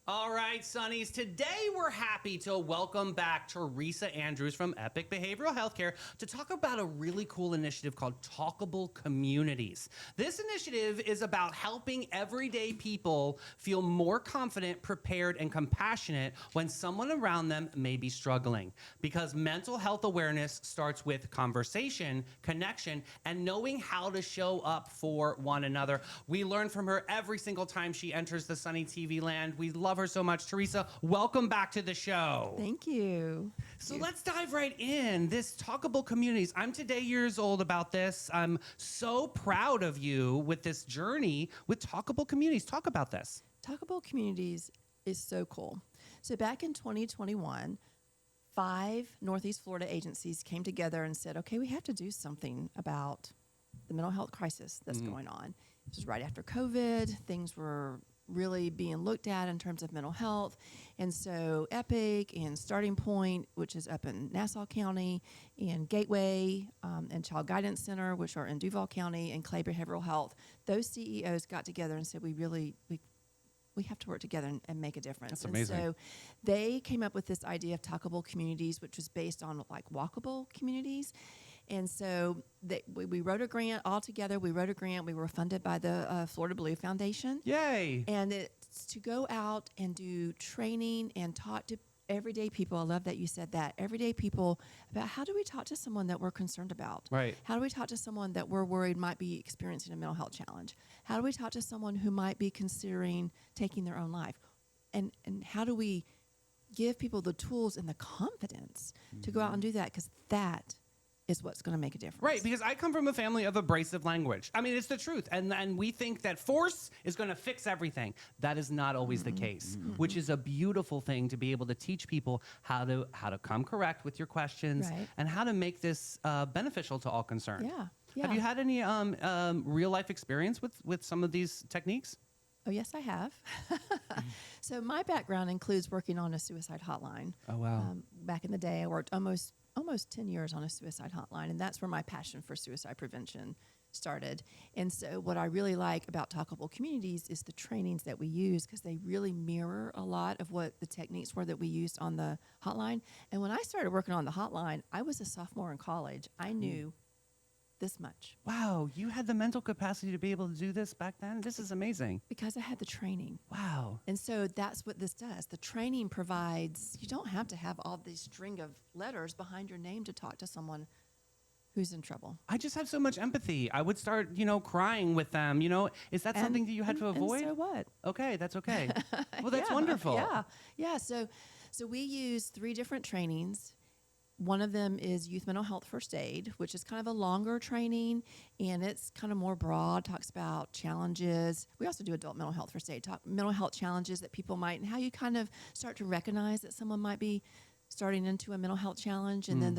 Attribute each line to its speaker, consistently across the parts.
Speaker 1: All right, Sonnies. Today we're happy to welcome back Teresa Andrews from Epic Behavioral Healthcare to talk about a really cool initiative called Talkable Communities. This initiative is about helping everyday people feel more confident, prepared, and compassionate when someone around them may be struggling. Because mental health awareness starts with conversation, connection, and knowing how to show up for one another. We learn from her every single time she enters the Sunny TV land. We love her so much. Teresa, welcome back to the show.
Speaker 2: Thank you.
Speaker 1: So let's dive right in. This Talkable Communities. I'm today years old about this. I'm so proud of you with this journey with Talkable Communities. Talk about this.
Speaker 2: Talkable Communities is so cool. So back in 2021, 5 Northeast Florida agencies came together and said, okay, we have to do something about the mental health crisis that's going on. This was right after COVID. Things were really being looked at in terms of mental health. And so Epic and Starting Point, which is up in Nassau County, and Gateway and Child Guidance Center, which are in Duval County, and Clay Behavioral Health, those CEOs got together and said, we have to work together and make a difference.
Speaker 1: That's amazing.
Speaker 2: And so they came up with this idea of Talkable Communities, which was based on like walkable communities. And so we wrote a grant all together. We wrote a grant. We were funded by the Florida Blue Foundation.
Speaker 1: Yay.
Speaker 2: And it's to go out and do training and talk to everyday people. I love that you said that. Everyday people about how do we talk to someone that we're concerned about?
Speaker 1: Right.
Speaker 2: How do we talk to someone that we're worried might be experiencing a mental health challenge? How do we talk to someone who might be considering taking their own life? And how do we give people the tools and the confidence to go out and do that? Because that is what's going to make a difference.
Speaker 1: Right, because I come from a family of abrasive language. I mean, it's the truth. And we think that force is going to fix everything. That is not always the case, which is a beautiful thing to be able to teach people how to come correct with your questions and how to make this beneficial to all concerned.
Speaker 2: Yeah.
Speaker 1: Have you had any real life experience with some of these techniques?
Speaker 2: Oh, yes, I have. So my background includes working on a suicide hotline.
Speaker 1: Oh, wow.
Speaker 2: Back in the day, I worked almost 10 years on a suicide hotline, and that's where my passion for suicide prevention started. And so what I really like about Talkable Communities is the trainings that we use, because they really mirror a lot of what the techniques were that we used on the hotline. And when I started working on the hotline, I was a sophomore in college. I knew this much.
Speaker 1: Wow, you had the mental capacity to be able to do this back then? This is amazing.
Speaker 2: Because I had the training.
Speaker 1: Wow.
Speaker 2: And so that's what this does. The training provides, you don't have to have all this string of letters behind your name to talk to someone who's in trouble.
Speaker 1: I just have so much empathy. I would start, crying with them. Is that something that you had to avoid?
Speaker 2: And so what?
Speaker 1: Okay, that's okay. Well, that's wonderful.
Speaker 2: Yeah. So we use 3 different trainings. One of them is youth mental health first aid, which is kind of a longer training, and it's kind of more broad, talks about challenges. We also do adult mental health first aid, talk mental health challenges that people might, and how you kind of start to recognize that someone might be starting into a mental health challenge. And then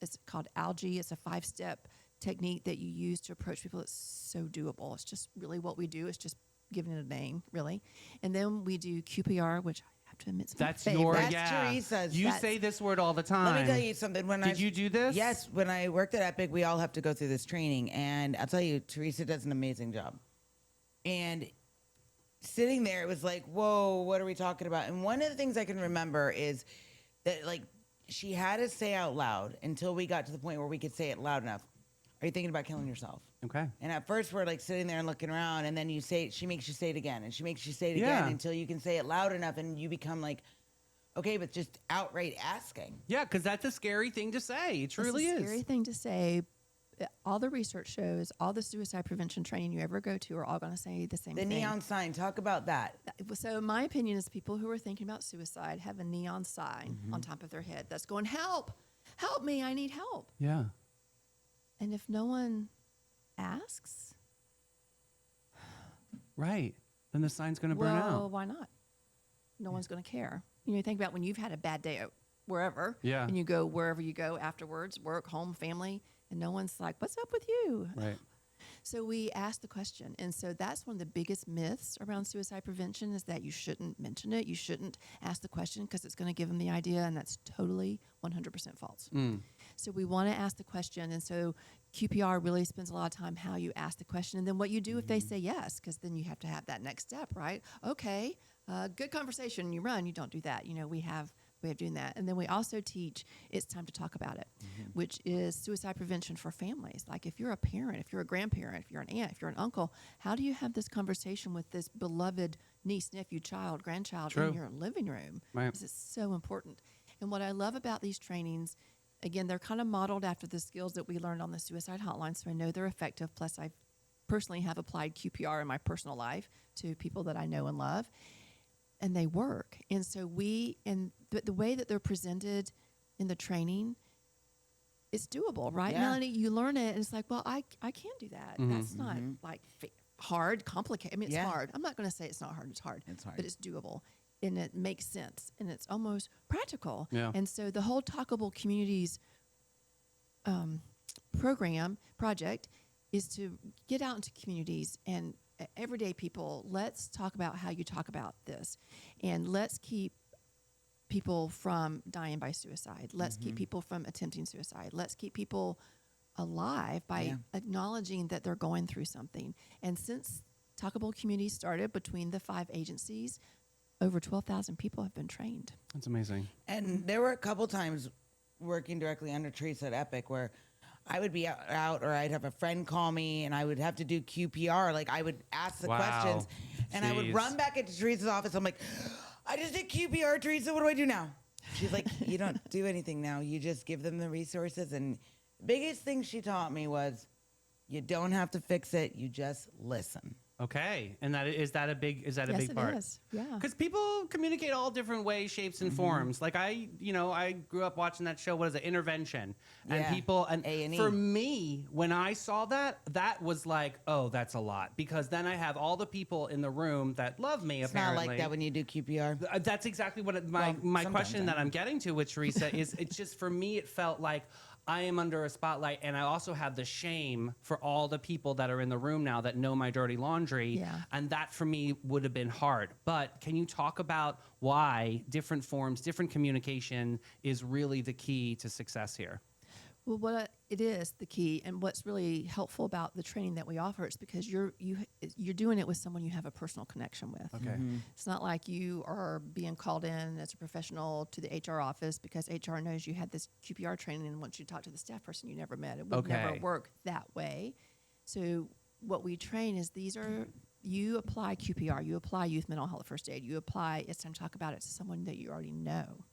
Speaker 2: it's called ALGE. It's a 5-step technique that you use to approach people. It's so doable. It's just really what we do. It's just giving it a name, really. And then we do QPR, which to admit
Speaker 1: that's
Speaker 3: Teresa's.
Speaker 1: You say this word all the time.
Speaker 3: Let me tell you something.
Speaker 1: Did you do this?
Speaker 3: Yes. When I worked at Epic, we all have to go through this training, and I'll tell you, Teresa does an amazing job. And sitting there, it was like, whoa, what are we talking about? And one of the things I can remember is that, like, she had us say out loud until we got to the point where we could say it loud enough. Are you thinking about killing yourself?
Speaker 1: Okay.
Speaker 3: And at first we're like sitting there and looking around, and then she makes you say it again, and she makes you say it again until you can say it loud enough, and you become like, okay, but just outright asking.
Speaker 1: Yeah, because that's a scary thing to say. It truly is.
Speaker 2: It's a scary thing to say. All the research shows, all the suicide prevention training you ever go to are all going to say the same thing.
Speaker 3: The neon sign, talk about that.
Speaker 2: So my opinion is people who are thinking about suicide have a neon sign on top of their head that's going, help me, I need help.
Speaker 1: Yeah.
Speaker 2: And if no one asks,
Speaker 1: right, then the sign's going to burn out.
Speaker 2: Well, why not? No one's going to care. You think about when you've had a bad day at wherever, and you go wherever you go afterwards, work, home, family, and no one's like, what's up with you?
Speaker 1: Right.
Speaker 2: So we ask the question. And so that's one of the biggest myths around suicide prevention is that you shouldn't mention it. You shouldn't ask the question because it's going to give them the idea, and that's totally 100% false. So we want to ask the question. And so QPR really spends a lot of time how you ask the question and then what you do if they say yes, because then you have to have that next step, right? Okay, good conversation, you run, you don't do that. We have doing that. And then we also teach it's time to talk about it, which is suicide prevention for families. Like if you're a parent, if you're a grandparent, if you're an aunt, if you're an uncle, how do you have this conversation with this beloved niece, nephew, child, grandchild in your living room?
Speaker 1: Right.
Speaker 2: This is so important. And what I love about these trainings, again, they're kind of modeled after the skills that we learned on the suicide hotline, so I know they're effective. Plus, I personally have applied QPR in my personal life to people that I know and love, and they work. And so the way that they're presented in the training, it's doable, right,
Speaker 3: Yeah.
Speaker 2: Melanie? You learn it, and it's like, well, I can do that. That's not like hard, complicated. I mean, it's hard. I'm not going to say it's not hard. It's hard.
Speaker 3: It's hard.
Speaker 2: But it's doable. And it makes sense. And it's almost practical.
Speaker 1: Yeah.
Speaker 2: And so the whole Talkable Communities project is to get out into communities and everyday people. Let's talk about how you talk about this. And let's keep people from dying by suicide. Let's keep people from attempting suicide. Let's keep people alive by acknowledging that they're going through something. And since Talkable Communities started between the 5 agencies, over 12,000 people have been trained.
Speaker 1: That's amazing.
Speaker 3: And there were a couple times working directly under Teresa at Epic where I would be out or I'd have a friend call me and I would have to do QPR. Like I would ask the questions and I would
Speaker 1: Jeez.
Speaker 3: run back into Teresa's office. I'm like, I just did QPR, Teresa. What do I do now? She's like, you don't do anything now. You just give them the resources. And the biggest thing she taught me was you don't have to fix it. You just listen.
Speaker 1: Okay, and is that a big
Speaker 2: Yes,
Speaker 1: big part?
Speaker 2: it is. Yeah.
Speaker 1: Because people communicate all different ways, shapes, and forms. Like I grew up watching that show. What is it, Intervention? And
Speaker 3: Yeah.
Speaker 1: people and
Speaker 3: A&E.
Speaker 1: for me, when I saw that was like, oh, that's a lot. Because then I have all the people in the room that love me.
Speaker 3: It's
Speaker 1: apparently,
Speaker 3: not like that when you do QPR.
Speaker 1: That's exactly what my
Speaker 3: sometimes
Speaker 1: question that
Speaker 3: I-
Speaker 1: I'm getting to with Teresa is. It's just for me, it felt like I am under a spotlight, and I also have the shame for all the people that are in the room now that know my dirty laundry.
Speaker 2: Yeah.
Speaker 1: And that for me would have been hard. But can you talk about why different forms, different communication is really the key to success here?
Speaker 2: Well, it is the key, and what's really helpful about the training that we offer is because you're doing it with someone you have a personal connection with.
Speaker 1: Okay.
Speaker 2: It's not like you are being called in as a professional to the HR office because HR knows you had this QPR training and wants you to talk to the staff person you never met. It would never
Speaker 1: Okay.
Speaker 2: work that way. So what we train is you apply QPR, you apply youth mental health first aid, you apply it's time to talk about it to someone that you already know.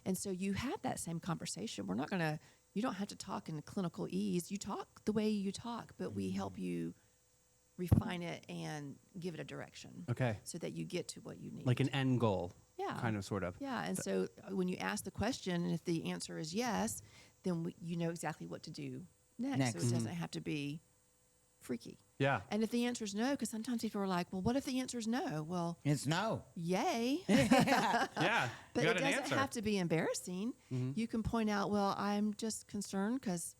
Speaker 2: And so you have that same conversation. You don't have to talk in clinical ease. You talk the way you talk, but we help you refine it and give it a direction.
Speaker 1: Okay.
Speaker 2: So that you get to what you need.
Speaker 1: Like an end goal.
Speaker 2: Yeah.
Speaker 1: Kind of, sort of.
Speaker 2: Yeah. And so when you ask the question, and if the answer is yes, then you know exactly what to do next. So it doesn't have to be freaky.
Speaker 1: Yeah.
Speaker 2: And if the answer is no, because sometimes people are like, well, what if the answer is no? Well,
Speaker 3: It's no.
Speaker 2: yay.
Speaker 1: Yeah.
Speaker 2: But
Speaker 1: you
Speaker 2: it
Speaker 1: got an
Speaker 2: doesn't
Speaker 1: answer.
Speaker 2: have to be embarrassing. You can point out, well, I'm just concerned because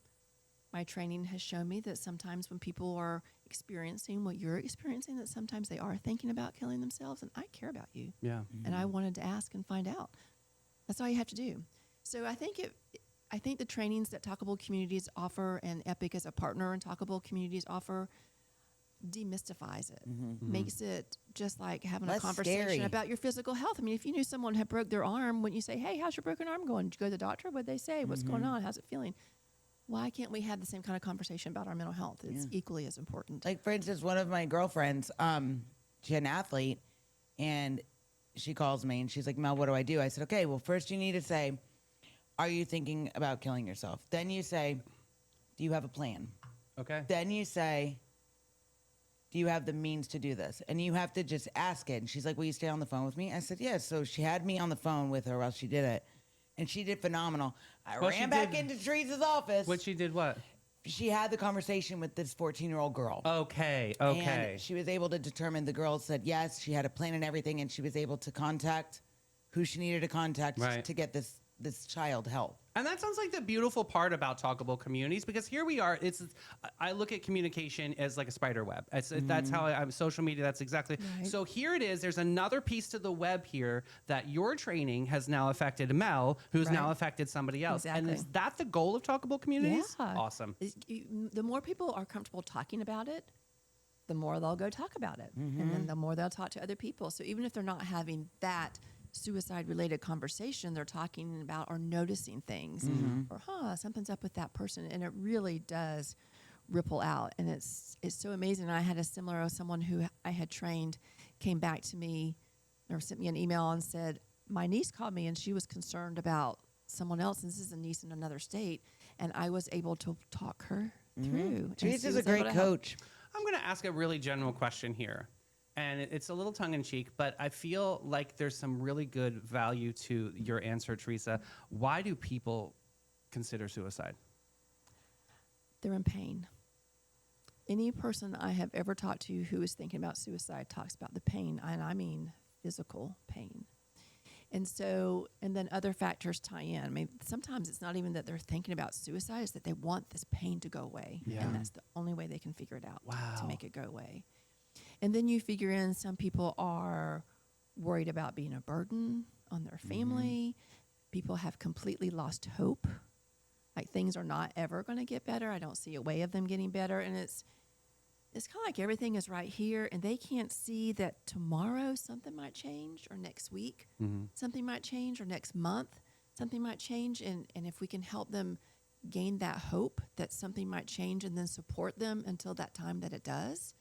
Speaker 2: my training has shown me that sometimes when people are experiencing what you're experiencing, that sometimes they are thinking about killing themselves, and I care about you.
Speaker 1: Yeah.
Speaker 2: And I wanted to ask and find out. That's all you have to do. So I think the trainings that Talkable Communities offer and Epic as a partner and Talkable Communities offer demystifies it, makes it just like having a
Speaker 3: Less
Speaker 2: conversation
Speaker 3: scary.
Speaker 2: about your physical health. I mean, if you knew someone had broke their arm, wouldn't you say, hey, how's your broken arm going? Did you go to the doctor? What'd they say? What's going on? How's it feeling? Why can't we have the same kind of conversation about our mental health? It's equally as important.
Speaker 3: Like, for instance, one of my girlfriends, she had an athlete, and she calls me, and she's like, Mel, what do I do? I said, okay, well, first you need to say, are you thinking about killing yourself? Then you say, do you have a plan?
Speaker 1: Okay.
Speaker 3: Then you say, do you have the means to do this? And you have to just ask it. And she's like, will you stay on the phone with me? I said, yes. So she had me on the phone with her while she did it. And she did phenomenal. I
Speaker 1: Well, she
Speaker 3: ran back
Speaker 1: did-
Speaker 3: into Teresa's office.
Speaker 1: What she did what?
Speaker 3: She had the conversation with this 14-year-old girl.
Speaker 1: Okay.
Speaker 3: And she was able to determine, the girl said yes, she had a plan and everything, and she was able to contact who she needed to contact
Speaker 1: Right.
Speaker 3: to get this child help.
Speaker 1: And that sounds like the beautiful part about Talkable Communities, because here we are. I look at communication as like a spider web. That's how I'm social media. That's exactly.
Speaker 2: Right.
Speaker 1: So here it is. There's another piece to the web here that your training has now affected Mel, who's
Speaker 2: Right.
Speaker 1: now affected somebody else. And
Speaker 2: Exactly.
Speaker 1: is that the goal of Talkable Communities?
Speaker 2: Yeah.
Speaker 1: Awesome.
Speaker 2: The more people are comfortable talking about it, the more they'll go talk about it. And then the more they'll talk to other people. So even if they're not having that suicide related conversation, they're talking about or noticing things or, something's up with that person. And it really does ripple out. And it's so amazing. I had a similar, someone who I had trained came back to me or sent me an email and said, my niece called me and she was concerned about someone else. And this is a niece in another state. And I was able to talk her through.
Speaker 3: Teresa's a great coach.
Speaker 1: I'm going to ask a really general question here. And it's a little tongue-in-cheek, but I feel like there's some really good value to your answer, Teresa. Why do people consider suicide?
Speaker 2: They're in pain. Any person I have ever talked to who is thinking about suicide talks about the pain, and I mean physical pain. And so, and then other factors tie in. I mean, sometimes it's not even that they're thinking about suicide, it's that they want this pain to go away.
Speaker 1: Yeah.
Speaker 2: And that's the only way they can figure it out to
Speaker 1: Wow.
Speaker 2: make it go away. And then you figure in some people are worried about being a burden on their family. People have completely lost hope. Like things are not ever going to get better. I don't see a way of them getting better. And it's kind of like everything is right here and they can't see that tomorrow something might change or next week something might change or next month something might change. And if we can help them gain that hope that something might change and then support them until that time that it does.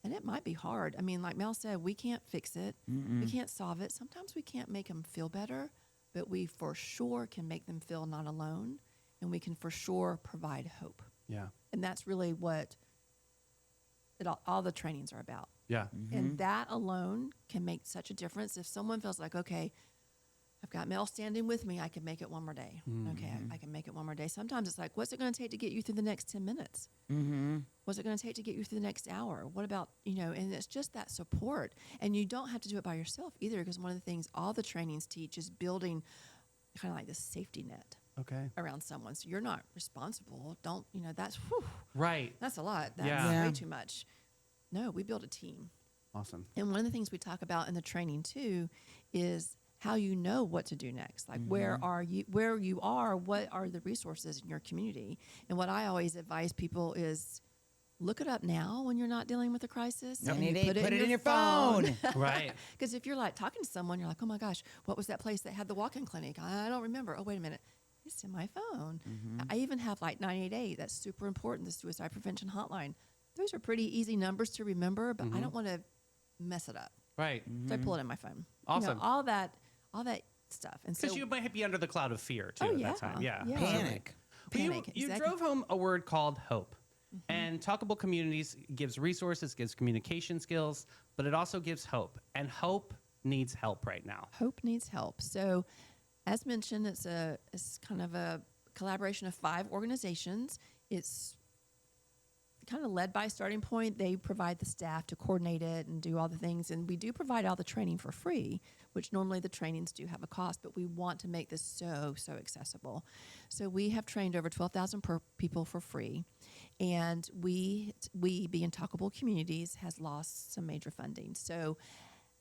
Speaker 2: And it might be hard. I mean, like Mel said, we can't fix it. We can't solve it. Sometimes we can't make them feel better, but we for sure can make them feel not alone. And we can for sure provide hope.
Speaker 1: Yeah.
Speaker 2: And that's really what all the trainings are about.
Speaker 1: Yeah.
Speaker 2: And that alone can make such a difference. If someone feels like, okay, I've got Mel standing with me, I can make it one more day. Okay, I can make it one more day. Sometimes it's like, what's it going to take to get you through the next 10 minutes? What's it going to take to get you through the next hour? What about, and it's just that support. And you don't have to do it by yourself either, because one of the things all the trainings teach is building kind of like this safety net
Speaker 1: Okay.
Speaker 2: around someone. So you're not responsible. Don't, that's,
Speaker 1: Right.
Speaker 2: that's a lot. That's
Speaker 1: Yeah.
Speaker 2: way too much. No, we build a team.
Speaker 1: Awesome.
Speaker 2: And one of the things we talk about in the training too is how you know what to do next. Like where you are, what are the resources in your community? And what I always advise people is look it up now when you're not dealing with a crisis. And you
Speaker 3: Put it in your phone.
Speaker 1: Right.
Speaker 2: Because if you're like talking to someone, you're like, oh my gosh, what was that place that had the walk-in clinic? I don't remember. Oh, wait a minute. It's in my phone. I even have like 988. That's super important, the suicide prevention hotline. Those are pretty easy numbers to remember, but I don't want to mess it up.
Speaker 1: Right.
Speaker 2: So I pull it in my phone.
Speaker 1: Awesome.
Speaker 2: All that stuff. And so
Speaker 1: Because you might be under the cloud of fear too
Speaker 2: Oh,
Speaker 1: at
Speaker 2: yeah.
Speaker 1: that time. Yeah.
Speaker 2: Yeah.
Speaker 3: Panic.
Speaker 1: But
Speaker 2: Panic,
Speaker 1: You
Speaker 2: exactly.
Speaker 1: drove home a word called hope. And Talkable Communities gives resources, gives communication skills, but it also gives hope. And hope needs help right now.
Speaker 2: Hope needs help. So, as mentioned, it's kind of a collaboration of 5 organizations. It's kind of led by Starting Point. They provide the staff to coordinate it and do all the things. And we do provide all the training for free, which normally the trainings do have a cost, but we want to make this so accessible. So we have trained over 12,000 people for free. And we being Talkable Communities, has lost some major funding. So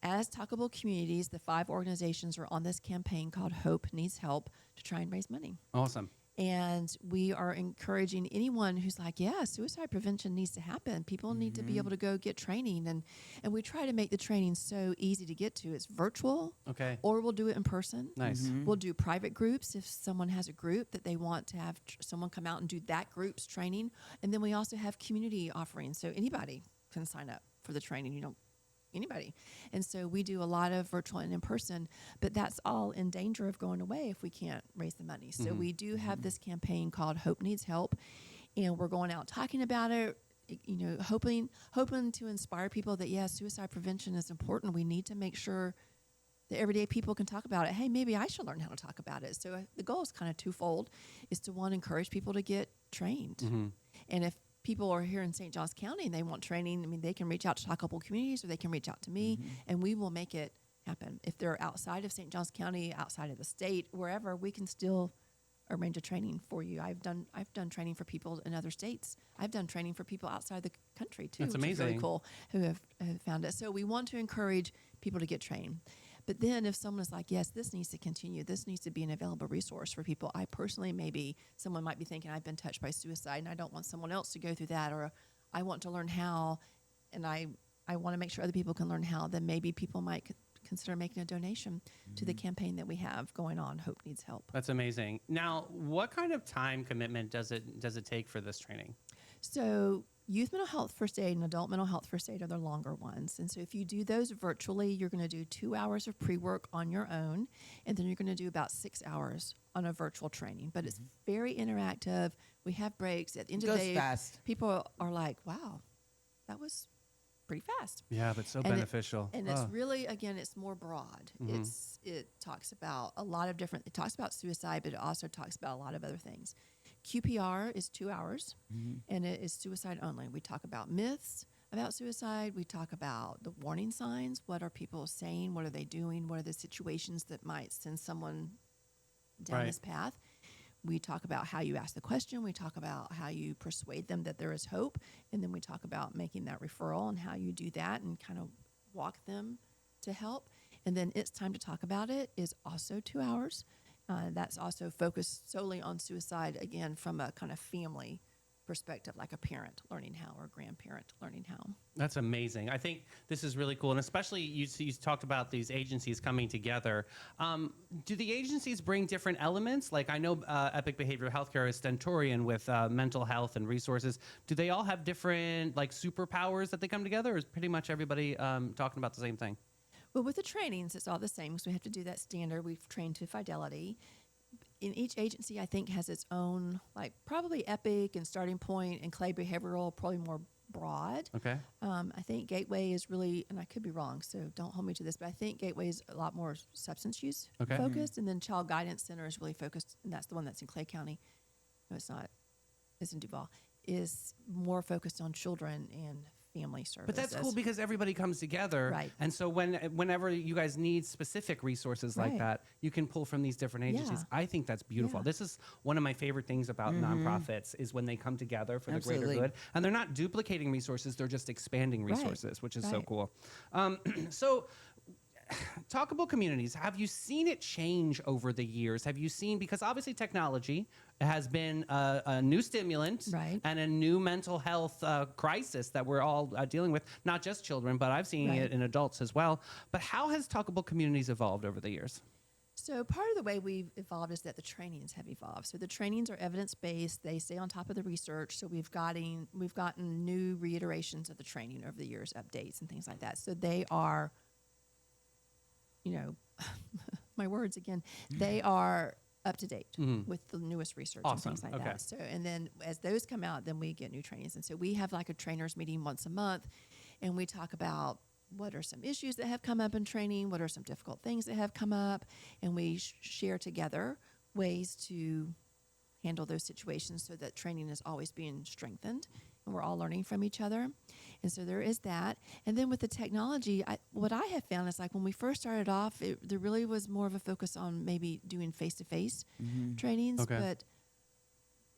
Speaker 2: as Talkable Communities, the 5 organizations are on this campaign called Hope Needs Help to try and raise money.
Speaker 1: Awesome.
Speaker 2: And we are encouraging anyone who's like, yeah, suicide prevention needs to happen. People need to be able to go get training. And we try to make the training so easy to get to. It's virtual,
Speaker 1: Okay.
Speaker 2: or we'll do it in person.
Speaker 1: Nice.
Speaker 2: We'll do private groups if someone has a group that they want to have someone come out and do that group's training. And then we also have community offerings. So anybody can sign up for the training. Anybody. And so we do a lot of virtual and in person, but that's all in danger of going away if we can't raise the money. So we do have this campaign called Hope Needs Help, and we're going out talking about it, hoping to inspire people that, yeah, suicide prevention is important. We need to make sure that everyday people can talk about it. Hey, maybe I should learn how to talk about it. So the goal is kind of twofold, is to, one, encourage people to get trained. And if people are here in St. Johns County and they want training, I mean, they can reach out to Talkable Communities, or they can reach out to me, and we will make it happen. If they're outside of St. Johns County, outside of the state, wherever, we can still arrange a training for you. I've done training for people in other states. I've done training for people outside the country too,
Speaker 1: That's
Speaker 2: which is really
Speaker 1: amazing.
Speaker 2: cool, who have found it. So we want to encourage people to get trained. But then if someone is like, yes, this needs to continue, this needs to be an available resource for people. I personally, maybe someone might be thinking, I've been touched by suicide and I don't want someone else to go through that, or I want to learn how and I want to make sure other people can learn how, then maybe people might consider making a donation to the campaign that we have going on, Hope Needs Help.
Speaker 1: That's amazing. Now, what kind of time commitment does it take for this training?
Speaker 2: So youth mental health first aid and adult mental health first aid are the longer ones. And so if you do those virtually, you're going to do 2 hours of pre-work on your own, and then you're going to do about 6 hours on a virtual training. But it's very interactive. We have breaks. At the end of the
Speaker 3: Goes
Speaker 2: day,
Speaker 3: fast.
Speaker 2: people are like, wow, that was pretty fast.
Speaker 1: Yeah, but so
Speaker 2: And
Speaker 1: beneficial.
Speaker 2: It's really, again, it's more broad.
Speaker 1: Mm-hmm.
Speaker 2: It talks about a lot of different, it talks about suicide, but it also talks about a lot of other things. QPR is 2 hours, and it is suicide only. We talk about myths about suicide. We talk about the warning signs. What are people saying? What are they doing? What are the situations that might send someone down
Speaker 1: Right.
Speaker 2: this path? We talk about how you ask the question. We talk about how you persuade them that there is hope. And then we talk about making that referral and how you do that and kind of walk them to help. And then It's Time to Talk About It is also 2 hours. That's also focused solely on suicide, again, from a kind of family perspective, like a parent learning how or a grandparent learning how.
Speaker 1: That's amazing. I think this is really cool. And especially you talked about these agencies coming together. Do the agencies bring different elements? Like I know Epic Behavioral Healthcare is Stentorian with mental health and resources. Do they all have different like superpowers that they come together, or is pretty much everybody talking about the same thing?
Speaker 2: Well, with the trainings, it's all the same because we have to do that standard. We've trained to fidelity. In each agency, I think, has its own, like probably Epic and Starting Point and Clay Behavioral, probably more broad.
Speaker 1: Okay.
Speaker 2: I think Gateway is really, and I could be wrong, so don't hold me to this, but I think Gateway is a lot more substance use
Speaker 1: Okay.
Speaker 2: focused, and then Child Guidance Center is really focused, and that's the one that's in Clay County. No, it's not. It's in Duval. Is more focused on children and family services.
Speaker 1: But that's cool because everybody comes together.
Speaker 2: Right.
Speaker 1: And so whenever you guys need specific resources like
Speaker 2: Right.
Speaker 1: that, you can pull from these different agencies.
Speaker 2: Yeah.
Speaker 1: I think that's beautiful.
Speaker 2: Yeah.
Speaker 1: This is one of my favorite things about nonprofits is when they come together for the
Speaker 3: Absolutely.
Speaker 1: greater good. And they're not duplicating resources, they're just expanding
Speaker 2: Right.
Speaker 1: resources, which is so
Speaker 2: Right.
Speaker 1: cool. So Talkable Communities, have you seen it change over the years? Have you seen, because obviously technology has been a new stimulant
Speaker 2: Right.
Speaker 1: and a new mental health crisis that we're all dealing with, not just children, but I've seen
Speaker 2: Right.
Speaker 1: it in adults as well. But how has Talkable Communities evolved over the years?
Speaker 2: So part of the way we've evolved is that the trainings have evolved. So the trainings are evidence-based. They stay on top of the research. So we've gotten new reiterations of the training over the years, updates and things like that. So they are, my words again, they are up to date with the newest research
Speaker 1: Awesome.
Speaker 2: and things like
Speaker 1: Okay.
Speaker 2: that. So, and then as those come out, then we get new trainings. And so we have like a trainers meeting once a month, and we talk about what are some issues that have come up in training, what are some difficult things that have come up, and we share together ways to handle those situations so that training is always being strengthened and we're all learning from each other. And so there is that. And then with the technology, what I have found is like when we first started off, there really was more of a focus on maybe doing face-to-face trainings.
Speaker 1: Okay.
Speaker 2: But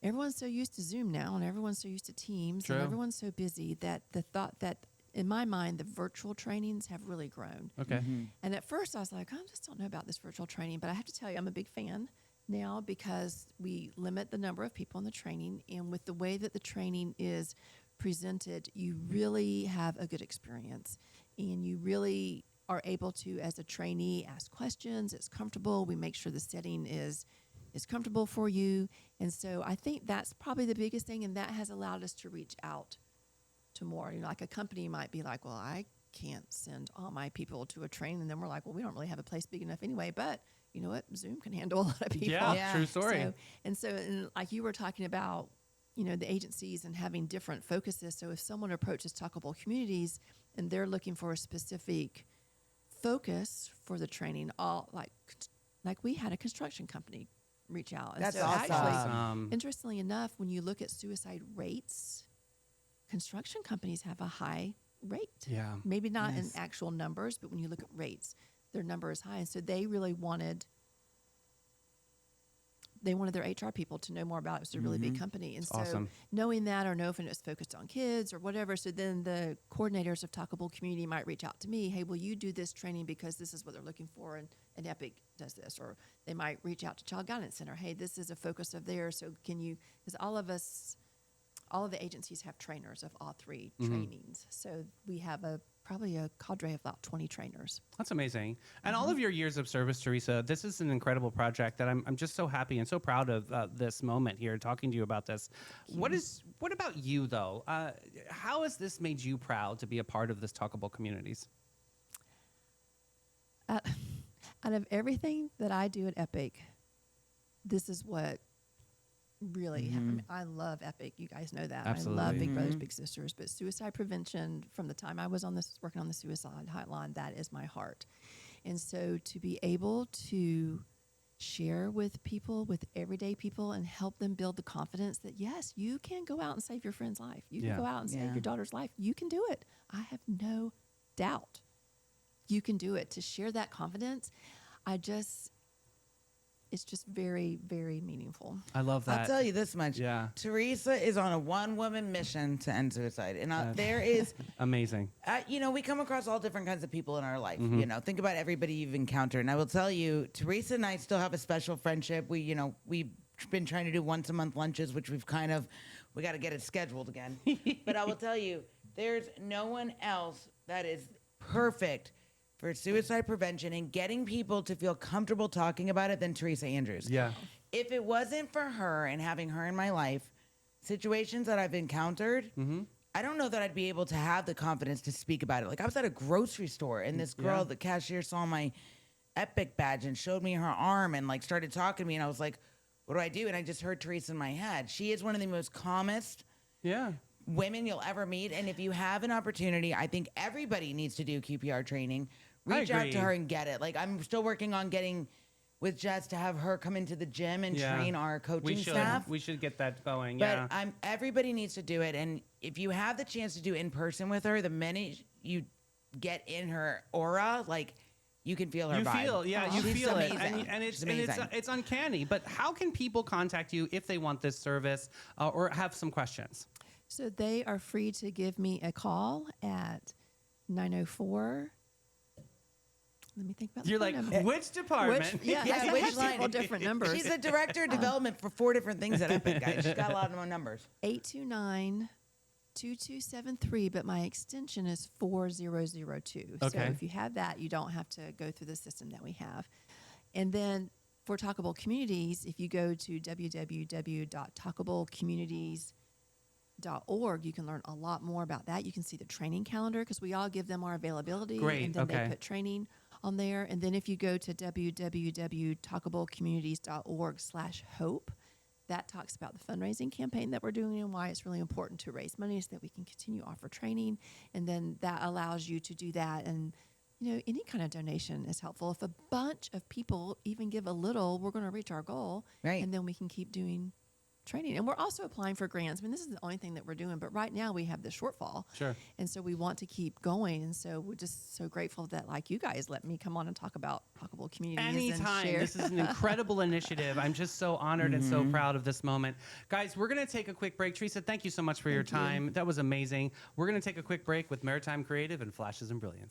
Speaker 2: everyone's so used to Zoom now, and everyone's so used to Teams,
Speaker 1: True.
Speaker 2: and everyone's so busy that the thought that, in my mind, the virtual trainings have really grown.
Speaker 1: Okay.
Speaker 2: And at first I was like, I just don't know about this virtual training. But I have to tell you, I'm a big fan now because we limit the number of people in the training. And with the way that the training is presented, you really have a good experience. And you really are able to, as a trainee, ask questions. It's comfortable. We make sure the setting is comfortable for you. And so I think that's probably the biggest thing. And that has allowed us to reach out to more. Like a company might be like, well, I can't send all my people to a training. And then we're like, well, we don't really have a place big enough anyway. But you know what? Zoom can handle a lot of people.
Speaker 1: Yeah,
Speaker 3: Yeah.
Speaker 1: true story.
Speaker 2: And like you were talking about, the agencies and having different focuses. So if someone approaches Talkable Communities and they're looking for a specific focus for the training, like we had a construction company reach out. And
Speaker 3: That's
Speaker 2: so
Speaker 3: awesome.
Speaker 2: actually, interestingly enough, when you look at suicide rates, construction companies have a high rate.
Speaker 1: Yeah.
Speaker 2: Maybe not in
Speaker 3: Yes.
Speaker 2: actual numbers, but when you look at rates, their number is high. And so they really wanted their HR people to know more about it. It was a really big company. And so
Speaker 1: awesome.
Speaker 2: knowing that, or know if it's focused on kids or whatever, so then the coordinators of Talkable Community might reach out to me, hey, will you do this training because this is what they're looking for, and Epic does this. Or they might reach out to Child Guidance Center, hey, this is a focus of theirs, so can you, because all of us all of the agencies have trainers of all 3 trainings. So we have probably a cadre of about 20 trainers.
Speaker 1: That's amazing. And all of your years of service, Teresa, this is an incredible project that I'm just so happy and so proud of this moment here talking to you about this. What about you, though? How has this made you proud to be a part of this Talkable Communities?
Speaker 2: Out of everything that I do at Epic, this is what really, I mean, I love Epic. You guys know that.
Speaker 1: Absolutely.
Speaker 2: I love Big Brothers Big Sisters, but suicide prevention, from the time I was working on the suicide hotline, that is my heart. And so to be able to share with people, with everyday people, and help them build the confidence that yes, you can go out and save your friend's life. You can go out and save your daughter's life. You can do it. I have no doubt you can do it. To share that confidence, it's just very, very meaningful.
Speaker 1: I love that.
Speaker 3: I'll tell you this much.
Speaker 1: Yeah.
Speaker 3: Teresa is on a one-woman mission to end suicide. And there is,
Speaker 1: Amazing.
Speaker 3: we come across all different kinds of people in our life. Think about everybody you've encountered. And I will tell you, Teresa and I still have a special friendship. We've been trying to do once a month lunches, which we got to get it scheduled again. But I will tell you, there's no one else that is perfect for suicide prevention and getting people to feel comfortable talking about it than Teresa Andrews.
Speaker 1: Yeah.
Speaker 3: If it wasn't for her and having her in my life, situations that I've encountered, I don't know that I'd be able to have the confidence to speak about it. Like I was at a grocery store and this girl, the cashier, saw my Epic badge and showed me her arm and like started talking to me, and I was like, what do I do? And I just heard Teresa in my head. She is one of the most calmest women you'll ever meet. And if you have an opportunity, I think everybody needs to do QPR training. Reach out to her and get it. Like I'm still working on getting with Jess to have her come into the gym and train our coaching staff.
Speaker 1: We should get that going.
Speaker 3: But everybody needs to do it. And if you have the chance to do in person with her, the minute you get in her aura, like you can feel her vibe.
Speaker 1: You
Speaker 3: She's
Speaker 1: feel it,
Speaker 3: amazing.
Speaker 1: and
Speaker 3: She's amazing.
Speaker 1: it's uncanny. But how can people contact you if they want this service or have some questions?
Speaker 2: So they are free to give me a call at 904. Let me think about
Speaker 1: You're
Speaker 2: the
Speaker 1: like,
Speaker 2: phone number.
Speaker 1: which department?
Speaker 2: I have
Speaker 3: which
Speaker 2: several
Speaker 3: line?
Speaker 2: different numbers.
Speaker 3: She's the director of development for 4 different things at Epic, guys. She's got a lot of more numbers.
Speaker 2: 829-2273, but my extension is 4002. So
Speaker 1: Okay.
Speaker 2: if you have that, you don't have to go through the system that we have. And then for Talkable Communities, if you go to www.talkablecommunities.org, you can learn a lot more about that. You can see the training calendar because we all give them our availability.
Speaker 1: Great,
Speaker 2: and then
Speaker 1: okay.
Speaker 2: they put training on there. And then if you go to www.talkablecommunities.org/hope, that talks about the fundraising campaign that we're doing and why it's really important to raise money so that we can continue to offer training. And then that allows you to do that. And, any kind of donation is helpful. If a bunch of people even give a little, we're going to reach our goal.
Speaker 3: Right.
Speaker 2: And then we can keep doing training. And we're also applying for grants. I mean, this is the only thing that we're doing, but right now we have the shortfall.
Speaker 1: Sure.
Speaker 2: And so we want to keep going. And so we're just so grateful that you guys let me come on and talk about Talkable Communities.
Speaker 1: Anytime.
Speaker 2: And share.
Speaker 1: This is an incredible initiative. I'm just so honored and so proud of this moment. Guys, we're going to take a quick break. Teresa, thank you so much for your time. That was amazing. We're going to take a quick break with Maritime Creative and Flashes and Brilliance.